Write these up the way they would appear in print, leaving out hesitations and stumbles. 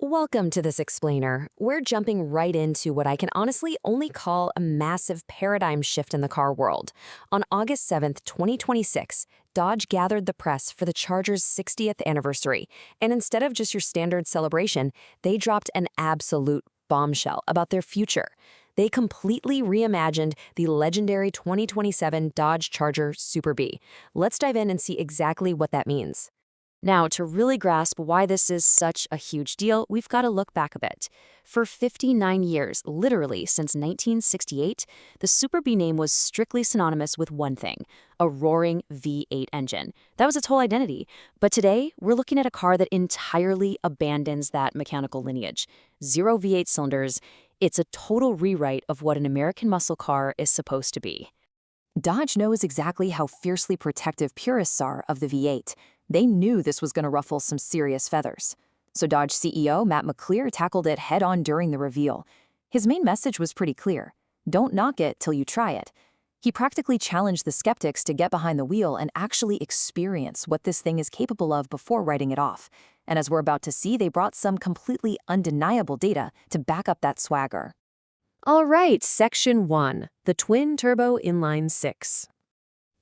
Welcome to this explainer. We're jumping right into what I can honestly only call a massive paradigm shift in the car world. On August 7th, 2026, Dodge gathered the press for the Charger's 60th anniversary, and instead of just your standard celebration, they dropped an absolute bombshell about their future. They completely reimagined the legendary 2027 Dodge Charger Super B. Let's dive in and see exactly what that means. Now, to really grasp why this is such a huge deal, we've got to look back a bit. For 59 years, literally since 1968, the Super B name was strictly synonymous with one thing: a roaring V8 engine. That was its whole identity. But today, we're looking at a car that entirely abandons that mechanical lineage. Zero V8 cylinders. It's a total rewrite of what an American muscle car is supposed to be. Dodge knows exactly how fiercely protective purists are of the V8. They knew this was going to ruffle some serious feathers. So Dodge CEO Matt McClear tackled it head-on during the reveal. His main message was pretty clear: don't knock it till you try it. He practically challenged the skeptics to get behind the wheel and actually experience what this thing is capable of before writing it off. And as we're about to see, they brought some completely undeniable data to back up that swagger. All right, Section 1, the twin-turbo inline-six.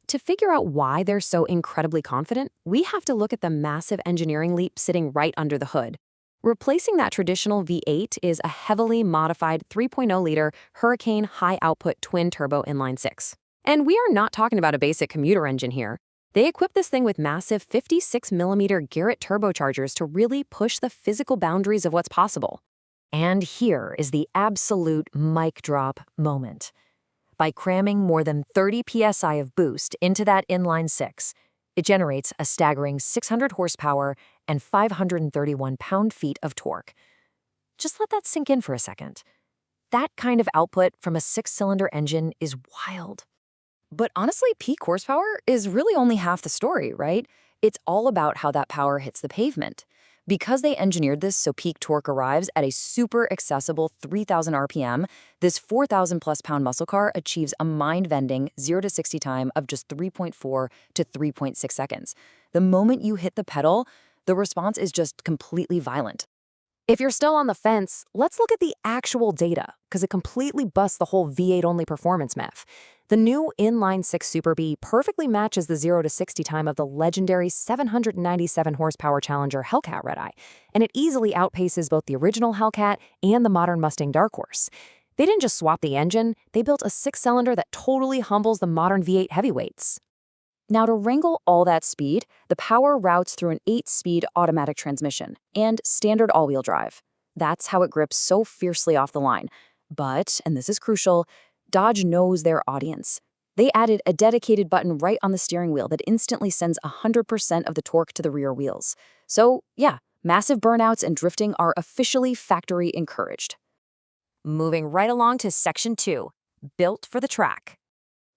To figure out why they're so incredibly confident, we have to look at the massive engineering leap sitting right under the hood. Replacing that traditional V8 is a heavily modified 3.0-liter Hurricane high-output twin-turbo inline-six. And we are not talking about a basic commuter engine here. They equipped this thing with massive 56mm Garrett turbochargers to really push the physical boundaries of what's possible. And here is the absolute mic drop moment. By cramming more than 30 psi of boost into that inline-six, it generates a staggering 600 horsepower and 531 pound-feet of torque. Just let that sink in for a second. That kind of output from a six-cylinder engine is wild. But honestly, peak horsepower is really only half the story, right? It's all about how that power hits the pavement. Because they engineered this so peak torque arrives at a super accessible 3,000 RPM, this 4,000-plus pound muscle car achieves a mind-bending 0 to 60 time of just 3.4 to 3.6 seconds. The moment you hit the pedal, the response is just completely violent. If you're still on the fence, let's look at the actual data, because it completely busts the whole V8-only performance myth. The new inline-six Super B perfectly matches the 0 to 60 time of the legendary 797 horsepower Challenger Hellcat Redeye, and it easily outpaces both the original Hellcat and the modern Mustang Dark Horse. They didn't just swap the engine, they built a six-cylinder that totally humbles the modern V8 heavyweights. Now, to wrangle all that speed, the power routes through an 8-speed automatic transmission and standard all-wheel drive. That's how it grips so fiercely off the line. But, and this is crucial, Dodge knows their audience. They added a dedicated button right on the steering wheel that instantly sends 100% of the torque to the rear wheels. So, yeah, massive burnouts and drifting are officially factory encouraged. Moving right along to Section 2, built for the track.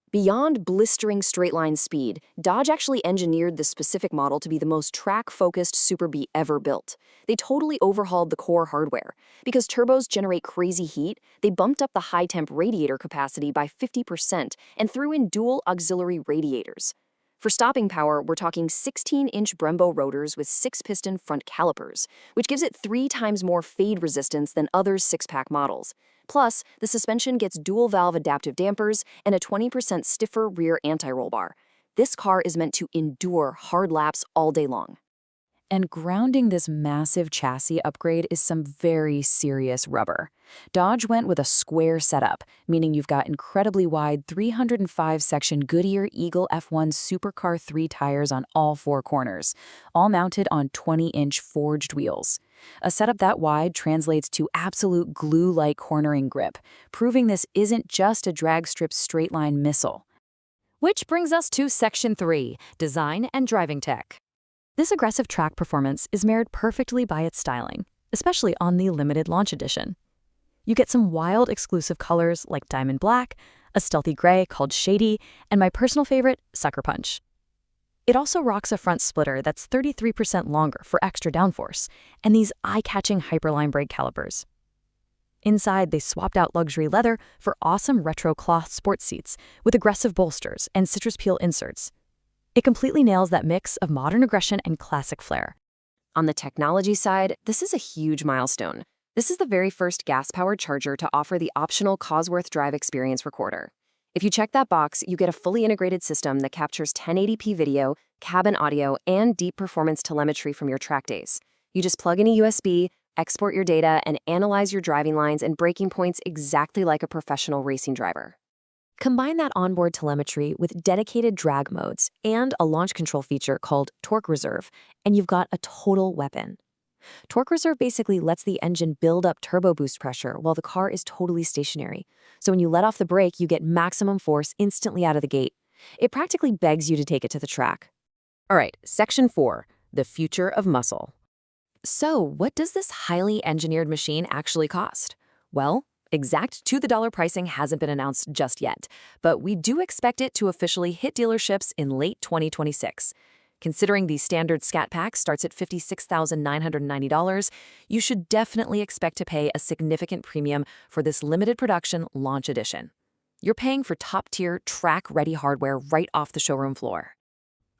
Beyond blistering straight-line speed, Dodge actually engineered this specific model to be the most track-focused Super B ever built. They totally overhauled the core hardware. Because turbos generate crazy heat, they bumped up the high-temp radiator capacity by 50% and threw in dual auxiliary radiators. For stopping power, we're talking 16-inch Brembo rotors with 6-piston front calipers, which gives it 3 times more fade resistance than other 6-pack models. Plus, the suspension gets dual-valve adaptive dampers and a 20% stiffer rear anti-roll bar. This car is meant to endure hard laps all day long. And grounding this massive chassis upgrade is some very serious rubber. Dodge went with a square setup, meaning you've got incredibly wide 305-section Goodyear Eagle F1 Supercar 3 tires on all 4 corners, all mounted on 20-inch forged wheels. A setup that wide translates to absolute glue-like cornering grip, proving this isn't just a drag strip straight-line missile. Which brings us to Section 3, Design and Driving Tech. This aggressive track performance is married perfectly by its styling, especially on the limited launch edition. You get some wild exclusive colors like diamond black, a stealthy gray called Shady, and my personal favorite, Sucker Punch. It also rocks a front splitter that's 33% longer for extra downforce, and these eye-catching Hyperline brake calipers. Inside, they swapped out luxury leather for awesome retro cloth sports seats with aggressive bolsters and citrus peel inserts. It completely nails that mix of modern aggression and classic flair. On the technology side, this is a huge milestone. This is the very first gas-powered charger to offer the optional Cosworth Drive Experience recorder. If you check that box, you get a fully integrated system that captures 1080p video, cabin audio, and deep performance telemetry from your track days. You just plug in a USB, export your data, and analyze your driving lines and braking points exactly like a professional racing driver. Combine that onboard telemetry with dedicated drag modes and a launch control feature called Torque Reserve, and you've got a total weapon. Torque Reserve basically lets the engine build up turbo boost pressure while the car is totally stationary. So when you let off the brake, you get maximum force instantly out of the gate. It practically begs you to take it to the track. All right, Section 4, the future of muscle. So what does this highly engineered machine actually cost? Well, exact to-the-dollar pricing hasn't been announced just yet, but we do expect it to officially hit dealerships in late 2026. Considering the standard Scat Pack starts at $56,990, you should definitely expect to pay a significant premium for this limited production launch edition. You're paying for top-tier, track-ready hardware right off the showroom floor.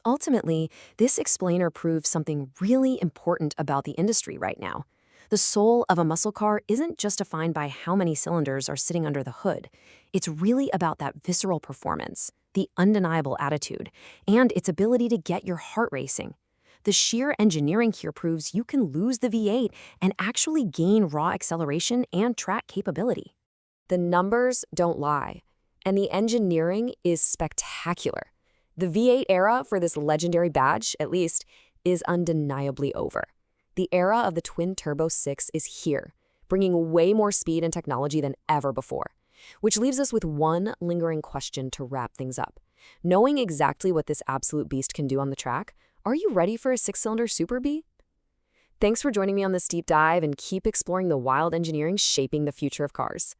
Ultimately, this explainer proves something really important about the industry right now. The soul of a muscle car isn't just defined by how many cylinders are sitting under the hood. It's really about that visceral performance, the undeniable attitude, and its ability to get your heart racing. The sheer engineering here proves you can lose the V8 and actually gain raw acceleration and track capability. The numbers don't lie, and the engineering is spectacular. The V8 era for this legendary badge, at least, is undeniably over. The era of the twin-turbo 6 is here, bringing way more speed and technology than ever before. Which leaves us with one lingering question to wrap things up. Knowing exactly what this absolute beast can do on the track, are you ready for a 6-cylinder Super Bee? Thanks for joining me on this deep dive, and keep exploring the wild engineering shaping the future of cars.